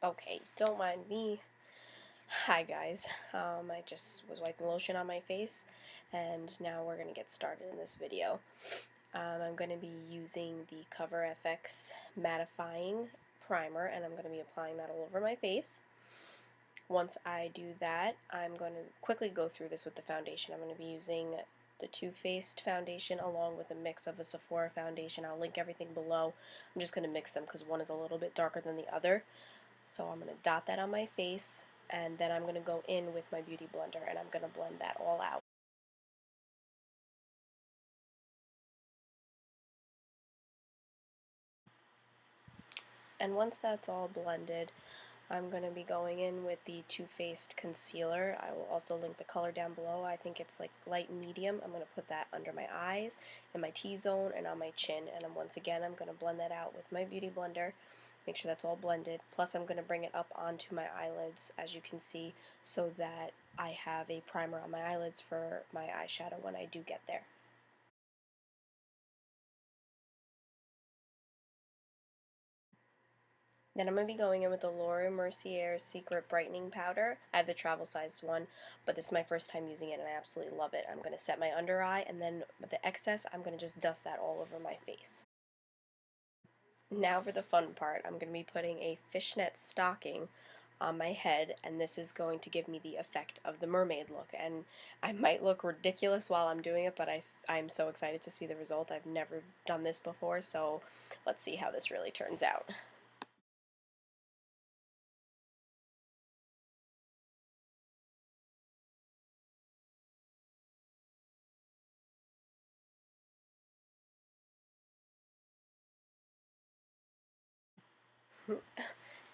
Okay, don't mind me. Hi guys, I just was wiping lotion on my face and now we're going to get started in this video. I'm going to be using the CoverFX Mattifying Primer and I'm going to be applying that all over my face. Once I do that, I'm going to quickly go through this with the foundation. I'm going to be using the Too Faced foundation along with a mix of a Sephora foundation. I'll link everything below. I'm just going to mix them because one is a little bit darker than the other. So I'm going to dot that on my face, and then I'm going to go in with my beauty blender and I'm going to blend that all out. And once that's all blended, I'm going to be going in with the Too Faced concealer. I will also link the color down below. I think it's like light medium. I'm going to put that under my eyes, in my T-zone, and on my chin. And once again, I'm going to blend that out with my beauty blender. Make sure that's all blended. Plus, I'm going to bring it up onto my eyelids, as you can see, so that I have a primer on my eyelids for my eyeshadow when I do get there. Then I'm going to be going in with the Mercier Secret Brightening Powder. I have the travel sized one, but this is my first time using it and I absolutely love it. I'm going to set my under eye, and then with the excess, I'm going to just dust that all over my face. Now for the fun part, I'm going to be putting a fishnet stocking on my head, and this is going to give me the effect of the mermaid look. And I might look ridiculous while I'm doing it, but I'm so excited to see the result. I've never done this before, so let's see how this really turns out.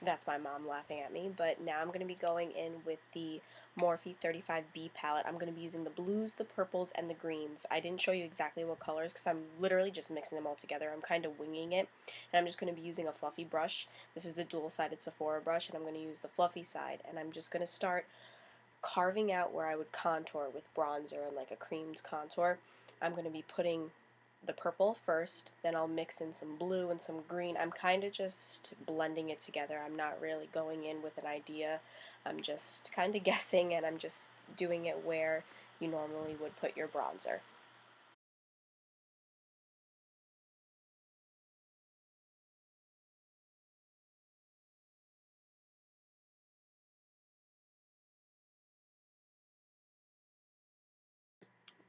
That's my mom laughing at me, but now I'm going to be going in with the Morphe 35B palette. I'm going to be using the blues, the purples, and the greens. I didn't show you exactly what colors because I'm literally just mixing them all together. I'm kind of winging it, and I'm just going to be using a fluffy brush. This is the dual-sided Sephora brush, and I'm going to use the fluffy side, and I'm just going to start carving out where I would contour with bronzer and like a creamed contour. I'm going to be putting the purple first, then I'll mix in some blue and some green. I'm kind of just blending it together. I'm not really going in with an idea. I'm just kind of guessing, and I'm just doing it where you normally would put your bronzer.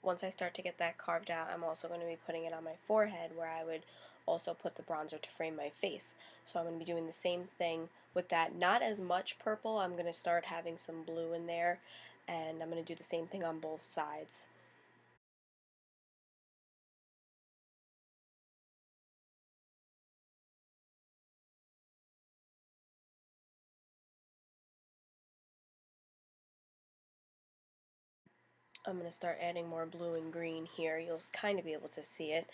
Once I start to get that carved out, I'm also going to be putting it on my forehead where I would also put the bronzer to frame my face. So I'm going to be doing the same thing with that. Not as much purple. I'm going to start having some blue in there, and I'm going to do the same thing on both sides. I'm going to start adding more blue and green here. You'll kind of be able to see it.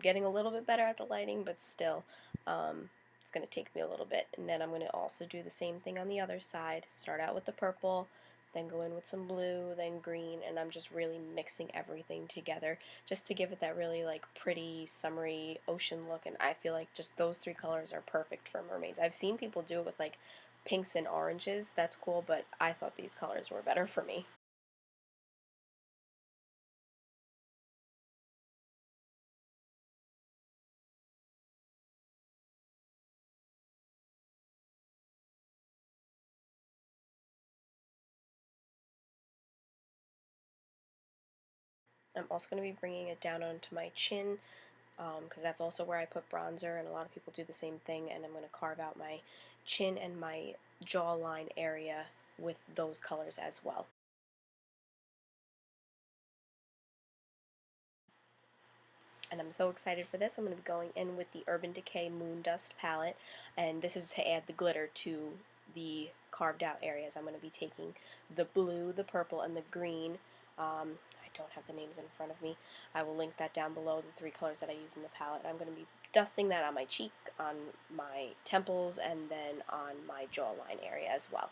Getting a little bit better at the lighting, but still, it's going to take me a little bit. And then I'm going to also do the same thing on the other side. Start out with the purple, then go in with some blue, then green, and I'm just really mixing everything together just to give it that really like pretty summery ocean look. And I feel like just those three colors are perfect for mermaids. I've seen people do it with like pinks and oranges. That's cool, but I thought these colors were better for me. I'm also going to be bringing it down onto my chin because that's also where I put bronzer, and a lot of people do the same thing, and I'm going to carve out my chin and my jawline area with those colors as well. And I'm so excited for this. I'm going to be going in with the Urban Decay Moondust palette, and this is to add the glitter to the carved out areas. I'm going to be taking the blue, the purple, and the green. I don't have the names in front of me. I will link that down below, the three colors that I use in the palette. I'm going to be dusting that on my cheek, on my temples, and then on my jawline area as well.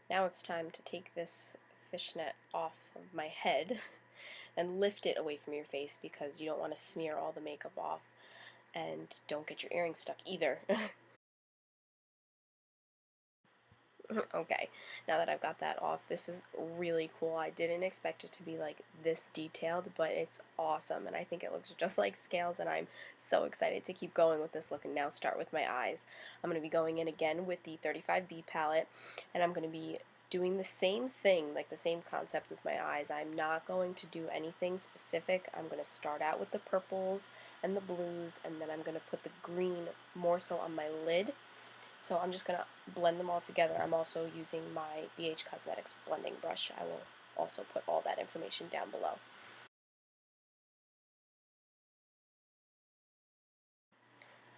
Now it's time to take this fishnet off of my head and lift it away from your face because you don't want to smear all the makeup off. and don't get your earrings stuck either. Okay, now that I've got that off, this is really cool. I didn't expect it to be like this detailed, but it's awesome, and I think it looks just like scales, and I'm so excited to keep going with this look. And now start with my eyes. I'm going to be going in again with the 35B palette, and I'm going to be doing the same thing, like the same concept with my eyes. I'm not going to do anything specific. I'm going to start out with the purples and the blues, and then I'm going to put the green more so on my lid. So I'm just going to blend them all together. I'm also using my BH Cosmetics blending brush. I will also put all that information down below.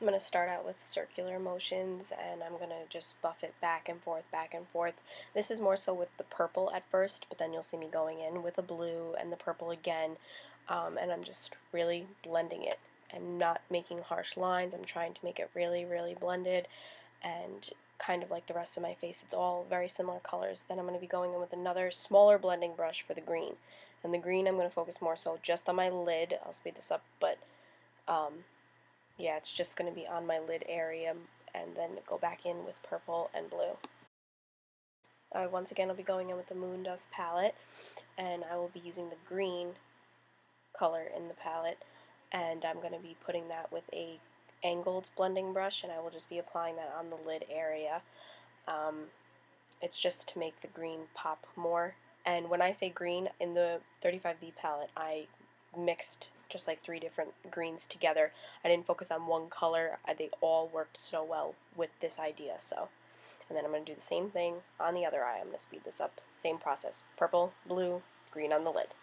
I'm going to start out with circular motions, and I'm going to just buff it back and forth, back and forth. This is more so with the purple at first, but then you'll see me going in with the blue and the purple again, and I'm just really blending it and not making harsh lines. I'm trying to make it really, really blended, and kind of like the rest of my face, it's all very similar colors. Then I'm going to be going in with another smaller blending brush for the green. And the green I'm going to focus more so just on my lid. I'll speed this up, but yeah, it's just going to be on my lid area, and then go back in with purple and blue. Once again, I'll be going in with the Moondust palette, and I will be using the green color in the palette, and I'm going to be putting that with a angled blending brush, and I will just be applying that on the lid area. It's just to make the green pop more. And when I say green, in the 35B palette, I mixed just like 3 different greens together. I didn't focus on one color. They all worked so well with this idea. So, and then I'm going to do the same thing on the other eye. I'm going to speed this up. Same process. Purple, blue, green on the lid.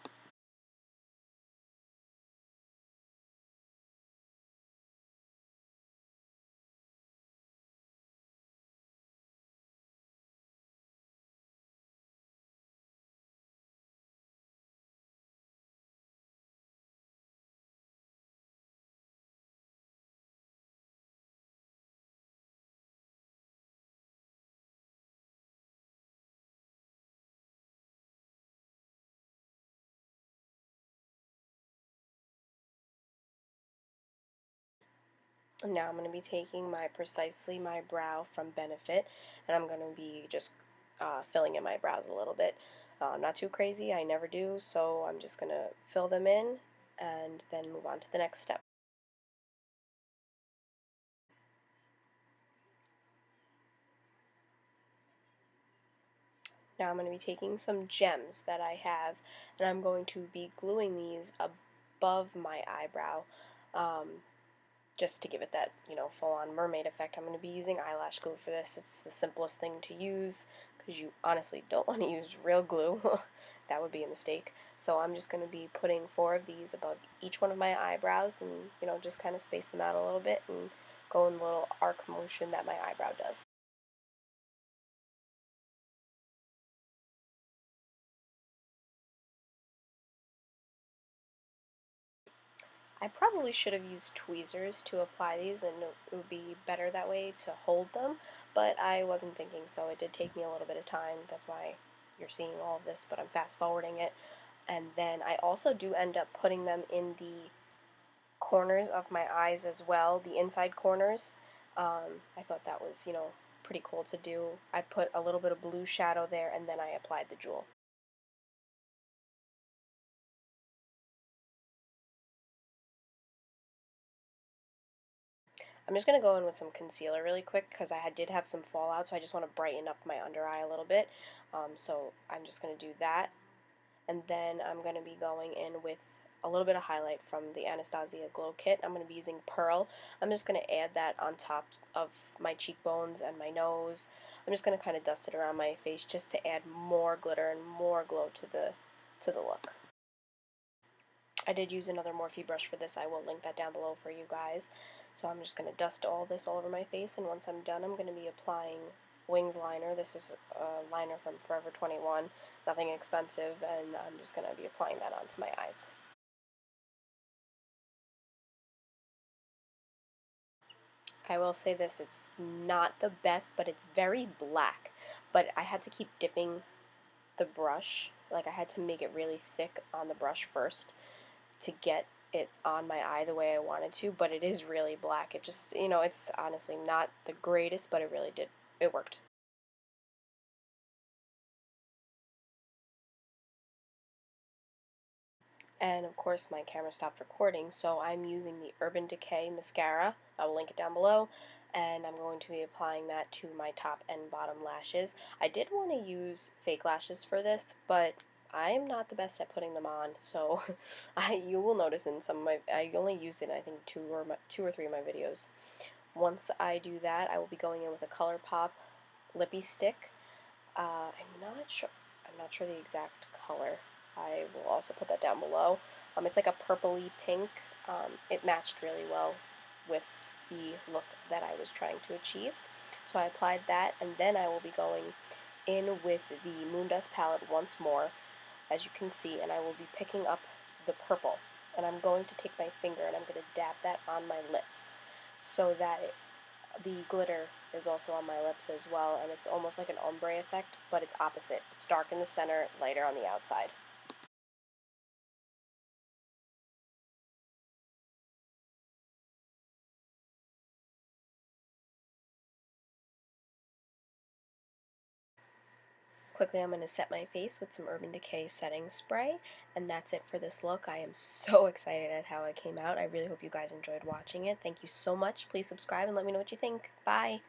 Now I'm going to be taking precisely my brow from Benefit, and I'm going to be just filling in my brows a little bit. Not too crazy, I never do, so I'm just going to fill them in and then move on to the next step. Now I'm going to be taking some gems that I have, and I'm going to be gluing these above my eyebrow, just to give it that, full-on mermaid effect. I'm going to be using eyelash glue for this. It's the simplest thing to use, because you honestly don't want to use real glue. That would be a mistake. So I'm just going to be putting 4 of these above each one of my eyebrows, and, just kind of space them out a little bit and go in the little arc motion that my eyebrow does. I probably should have used tweezers to apply these, and it would be better that way to hold them, but I wasn't thinking, so it did take me a little bit of time. That's why you're seeing all of this, but I'm fast forwarding it. And then I also do end up putting them in the corners of my eyes as well, the inside corners. I thought that was, pretty cool to do. I put a little bit of blue shadow there, and then I applied the jewel. I'm just going to go in with some concealer really quick, because I did have some fallout, so I just want to brighten up my under eye a little bit. So I'm just going to do that. And then I'm going to be going in with a little bit of highlight from the Anastasia Glow Kit. I'm going to be using Pearl. I'm just going to add that on top of my cheekbones and my nose. I'm just going to kind of dust it around my face just to add more glitter and more glow to the look. I did use another Morphe brush for this. I will link that down below for you guys. So I'm just going to dust all this all over my face, and once I'm done, I'm going to be applying Wings liner. This is a liner from Forever 21, nothing expensive, and I'm just going to be applying that onto my eyes. I will say this, it's not the best, but it's very black. But I had to keep dipping the brush, like I had to make it really thick on the brush first to get it on my eye the way I wanted to, but it is really black. It just, you know, it's honestly not the greatest, but it really did, it worked. And of course my camera stopped recording, so I'm using the Urban Decay mascara. I will link it down below, and I'm going to be applying that to my top and bottom lashes. I did want to use fake lashes for this, but I am not the best at putting them on, so you will notice in some of my, I only used it in I think two or three of my videos. Once I do that, I will be going in with a ColourPop lippy stick. I'm not sure the exact color. I will also put that down below. It's like a purpley pink. It matched really well with the look that I was trying to achieve. So I applied that, and then I will be going in with the Moondust palette once more, as you can see, and I will be picking up the purple. And I'm going to take my finger and I'm going to dab that on my lips so that the glitter is also on my lips as well, and it's almost like an ombre effect, but it's opposite. It's dark in the center, lighter on the outside. Quickly, I'm going to set my face with some Urban Decay setting spray, and that's it for this look. I am so excited at how it came out. I really hope you guys enjoyed watching it. Thank you so much. Please subscribe and let me know what you think. Bye!